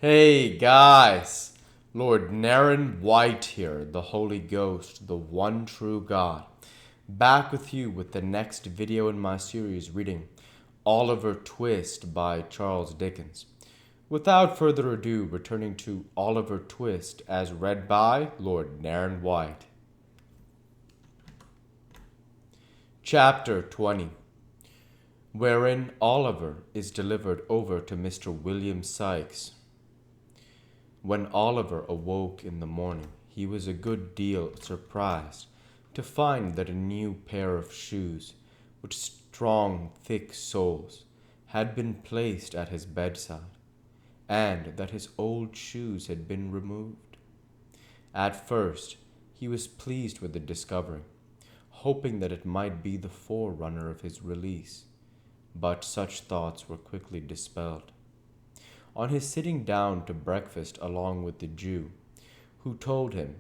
Hey guys, Lord Naren White here, the Holy Ghost, the one true God, back with you with the next video in my series reading Oliver Twist by Charles Dickens. Without further ado, returning to Oliver Twist as read by Lord Naren White. Chapter 20, wherein Oliver is delivered over to Mr. William Sykes. When Oliver awoke in the morning, he was a good deal surprised to find that a new pair of shoes, with strong, thick soles, had been placed at his bedside, and that his old shoes had been removed. At first, he was pleased with the discovery, hoping that it might be the forerunner of his release, but such thoughts were quickly dispelled. On his sitting down to breakfast along with the Jew, who told him,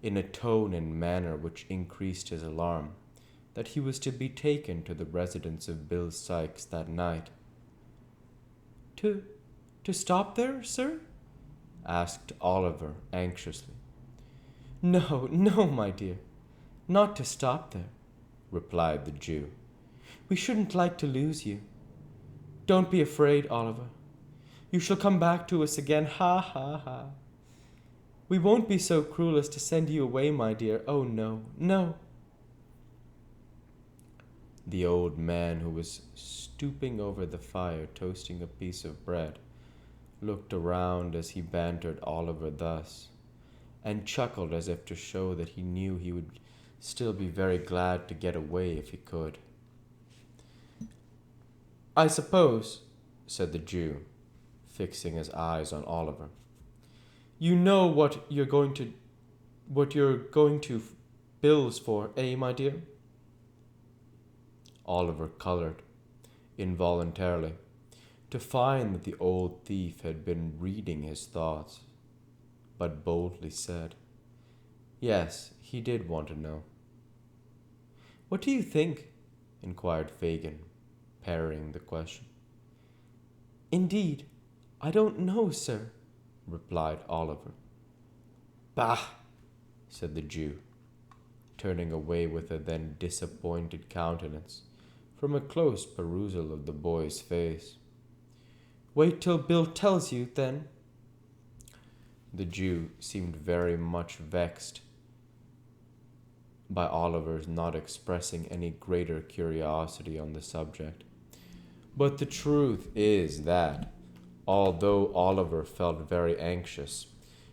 in a tone and manner which increased his alarm, that he was to be taken to the residence of Bill Sykes that night. To stop there, sir? Asked Oliver anxiously. No, no, my dear, not to stop there, replied the Jew. We shouldn't like to lose you. Don't be afraid, Oliver. You shall come back to us again, ha, ha, ha. We won't be so cruel as to send you away, my dear. Oh, no, no. The old man, who was stooping over the fire toasting a piece of bread, looked around as he bantered Oliver thus, and chuckled as if to show that he knew he would still be very glad to get away if he could. I suppose, said the Jew, fixing his eyes on Oliver, you know what you're going to Bill's for, eh, my dear? Oliver colored involuntarily to find that the old thief had been reading his thoughts, but boldly said, yes, he did want to know. What do you think? Inquired Fagin, parrying the question. Indeed, I don't know, sir, replied Oliver. Bah, said the Jew, turning away with a then disappointed countenance from a close perusal of the boy's face. Wait till Bill tells you, then. The Jew seemed very much vexed by Oliver's not expressing any greater curiosity on the subject. But the truth is that, although Oliver felt very anxious,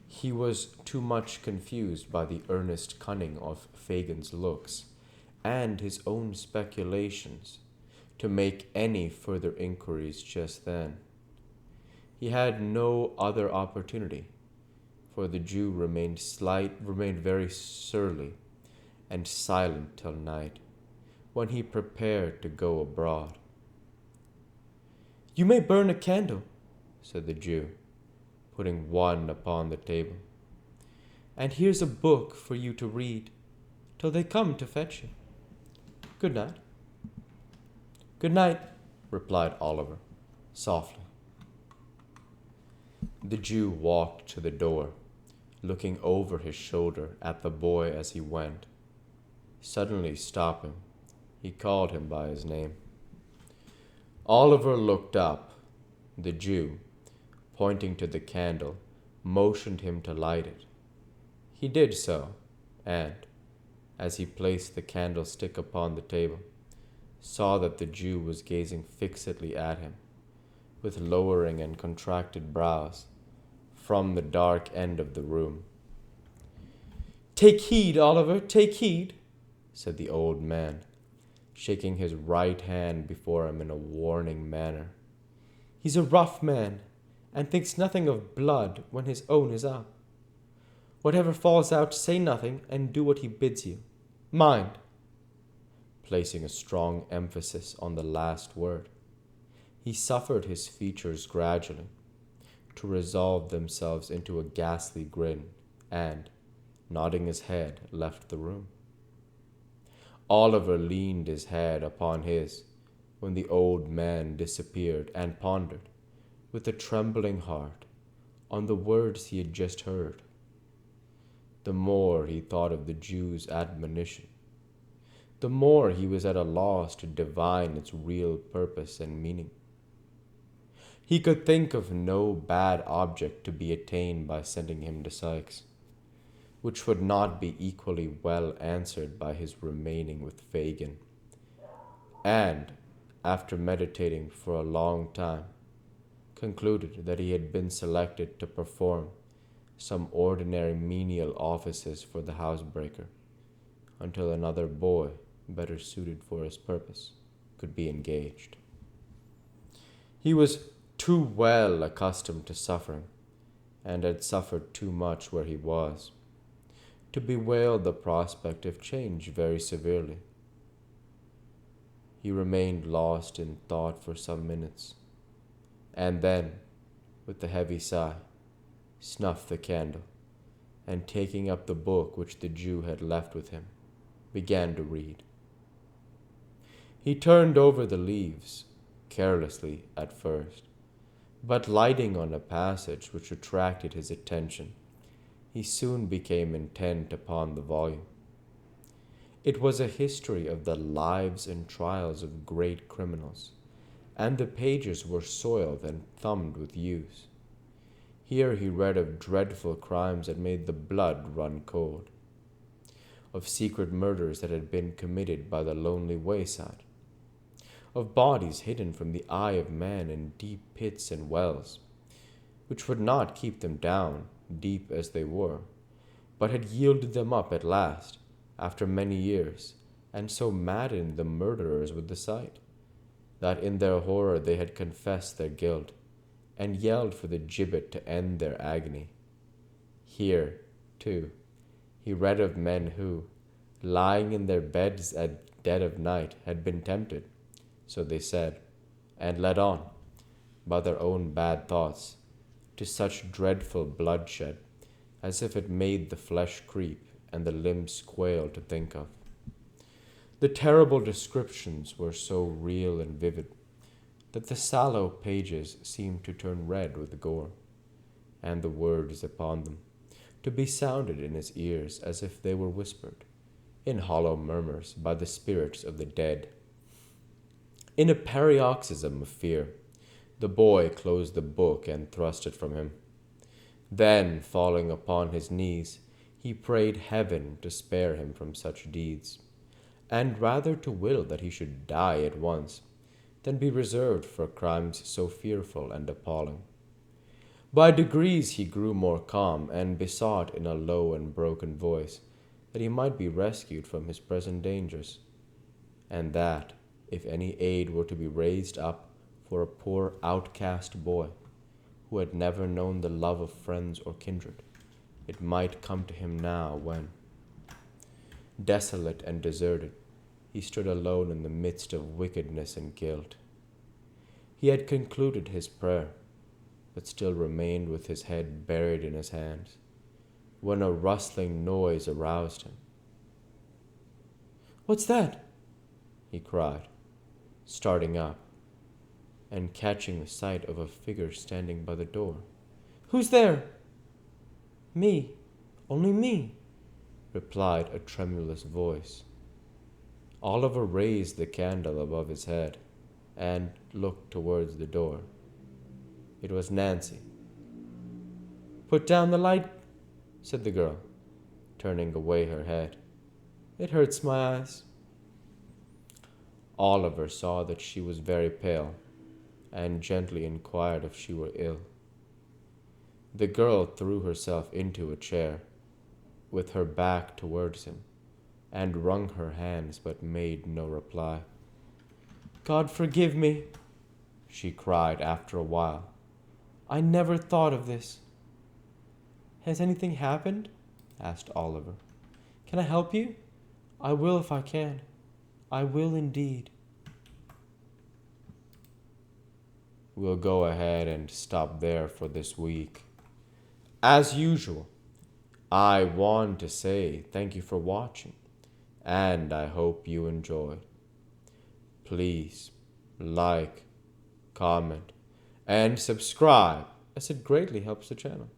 he was too much confused by the earnest cunning of Fagin's looks and his own speculations to make any further inquiries just then. He had no other opportunity, for the Jew remained very surly and silent till night, when he prepared to go abroad. You may burn a candle, said the Jew, putting one upon the table. And here's a book for you to read till they come to fetch you. Good night. Good night, replied Oliver, softly. The Jew walked to the door, looking over his shoulder at the boy as he went. Suddenly stopping, he called him by his name. Oliver looked up. The Jew, pointing to the candle, motioned him to light it. He did so, and, as he placed the candlestick upon the table, saw that the Jew was gazing fixedly at him, with lowering and contracted brows, from the dark end of the room. Take heed, Oliver, take heed, said the old man, shaking his right hand before him in a warning manner. He's a rough man, and thinks nothing of blood when his own is up. Whatever falls out, say nothing, and do what he bids you. Mind, placing a strong emphasis on the last word. He suffered his features gradually to resolve themselves into a ghastly grin, and, nodding his head, left the room. Oliver leaned his head upon his when the old man disappeared, and pondered, with a trembling heart, on the words he had just heard. The more he thought of the Jew's admonition, the more he was at a loss to divine its real purpose and meaning. He could think of no bad object to be attained by sending him to Sykes, which would not be equally well answered by his remaining with Fagin, and, after meditating for a long time, concluded that he had been selected to perform some ordinary menial offices for the housebreaker, until another boy, better suited for his purpose, could be engaged. He was too well accustomed to suffering, and had suffered too much where he was, to bewail the prospect of change very severely. He remained lost in thought for some minutes, and then, with a heavy sigh, snuffed the candle, and taking up the book which the Jew had left with him, began to read. He turned over the leaves, carelessly at first, but lighting on a passage which attracted his attention, he soon became intent upon the volume. It was a history of the lives and trials of great criminals, and the pages were soiled and thumbed with use. Here he read of dreadful crimes that made the blood run cold, of secret murders that had been committed by the lonely wayside, of bodies hidden from the eye of man in deep pits and wells, which would not keep them down, deep as they were, but had yielded them up at last, after many years, and so maddened the murderers with the sight, that in their horror they had confessed their guilt, and yelled for the gibbet to end their agony. Here, too, he read of men who, lying in their beds at dead of night, had been tempted, so they said, and led on, by their own bad thoughts, to such dreadful bloodshed, as if it made the flesh creep and the limbs quail to think of. The terrible descriptions were so real and vivid that the sallow pages seemed to turn red with gore, and the words upon them to be sounded in his ears as if they were whispered, in hollow murmurs, by the spirits of the dead. In a paroxysm of fear, the boy closed the book and thrust it from him. Then, falling upon his knees, he prayed heaven to spare him from such deeds, and rather to will that he should die at once, than be reserved for crimes so fearful and appalling. By degrees he grew more calm, and besought in a low and broken voice that he might be rescued from his present dangers, and that, if any aid were to be raised up for a poor outcast boy, who had never known the love of friends or kindred, it might come to him now when, desolate and deserted, he stood alone in the midst of wickedness and guilt. He had concluded his prayer, but still remained with his head buried in his hands, when a rustling noise aroused him. "What's that?" he cried, starting up, and catching sight of a figure standing by the door. "Who's there?" "Me, only me," replied a tremulous voice. Oliver raised the candle above his head and looked towards the door. It was Nancy. "Put down the light," said the girl, turning away her head. "It hurts my eyes." Oliver saw that she was very pale, and gently inquired if she were ill. The girl threw herself into a chair, with her back towards him, and wrung her hands, but made no reply. "God forgive me," she cried after a while. "I never thought of this." "Has anything happened?" asked Oliver. "Can I help you? I will if I can. I will indeed." We'll go ahead and stop there for this week. As usual, I want to say thank you for watching, and I hope you enjoyed. Please like, comment, and subscribe as it greatly helps the channel.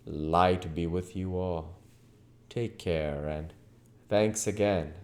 Light be with you all. Take care and thanks again